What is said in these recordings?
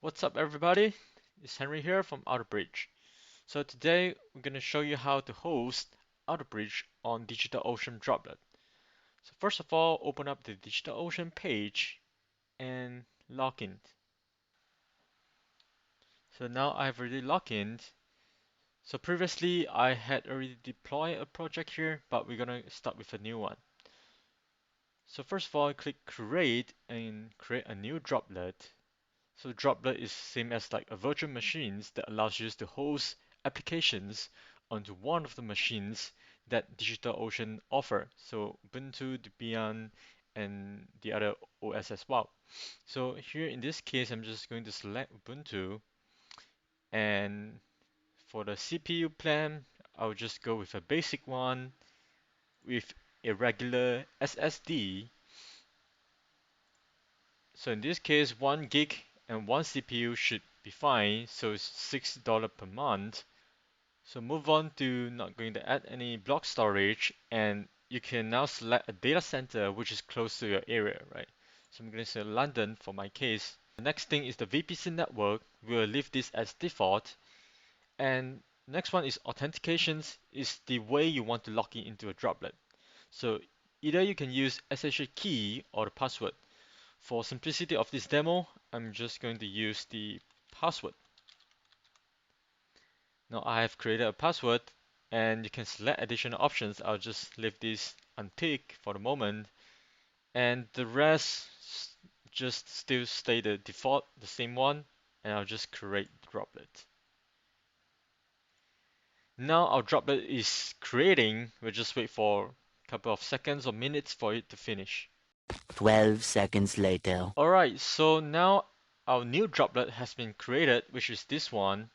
What's up, everybody? It's Henry here from Outerbridge. So today we're going to show you how to host Outerbridge on DigitalOcean Droplet. So first of all, open up the DigitalOcean page and log in. So now I've already logged in. So previously I had already deployed a project here, but we're going to start with a new one. So first of all, click create and create a new droplet. So Droplet is same as like a virtual machines that allows you to host applications onto one of the machines that DigitalOcean offer. So Ubuntu, Debian, and the other OS as well. So here in this case, I'm just going to select Ubuntu, and for the CPU plan, I'll just go with a basic one with a regular SSD. So in this case, 1 gig and 1 CPU should be fine. So it's $6 per month. So move on to not going to add any block storage, and you can now select a data center which is close to your area, right? So I'm going to say London for my case. The next thing is the VPC network. We'll leave this as default. And next one is authentications, is the way you want to log in into a droplet. So either you can use SSH key or the password. For simplicity of this demo, I'm just going to use the password. Now I have created a password, and you can select additional options. I'll just leave this unticked for the moment, and the rest just still stay the default, the same one, and I'll just create droplet. Now our droplet is creating. We'll just wait for a couple of seconds or minutes for it to finish. 12 seconds later. Alright, so now our new droplet has been created, which is this one.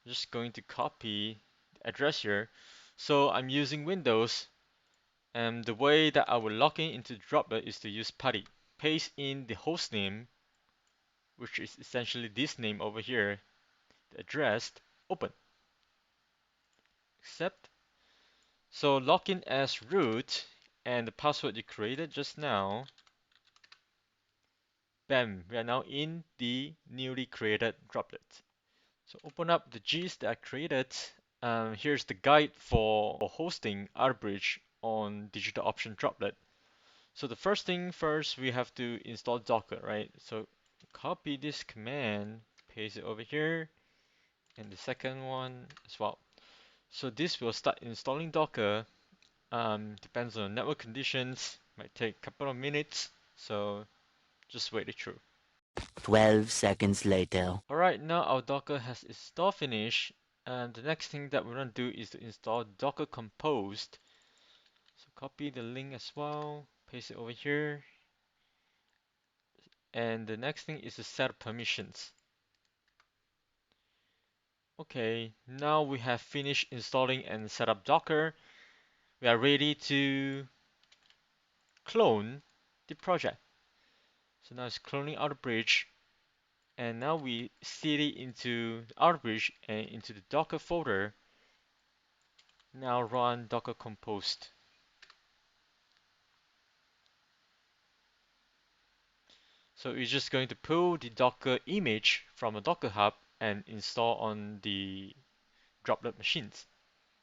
Just going to copy the address here. So I'm using Windows, and the way that I will log in into Droplet is to use Putty. Paste in the host name, which is essentially this name over here, the address, open, accept. So log in as root, and the password you created just now. Bam, we are now in the newly created Droplet. So open up the Gs that I created. Here's the guide for hosting Outerbridge on DigitalOcean Droplet. So the first thing first, we have to install Docker, right? So copy this command, paste it over here, and the second one as well. So this will start installing Docker. Depends on network conditions, might take a couple of minutes. So just wait it through. 12 seconds later. Alright, now our Docker has installed finished, and the next thing that we're going to do is to install Docker Compose. So copy the link as well, paste it over here, and the next thing is to set up permissions. Okay, now we have finished installing and set up Docker. We are ready to clone the project. So now it's cloning Outerbridge, and now we cd into Outerbridge and into the Docker folder. Now run Docker Compose. So we're just going to pull the Docker image from a Docker Hub and install on the Droplet machines.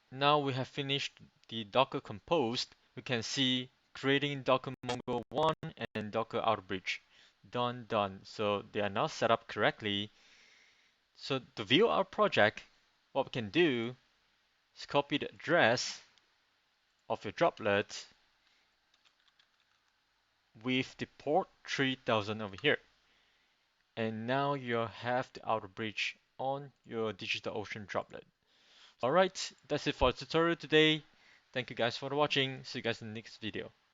Now we have finished the Docker Compose. We can see creating Docker Mongo 1 and Docker Outerbridge. Done. So they are now set up correctly. So to view our project, what we can do is copy the address of your droplet with the port 3000 over here. And now you have the Outerbridge on your DigitalOcean droplet. Alright, that's it for the tutorial today. Thank you guys for watching. See you guys in the next video.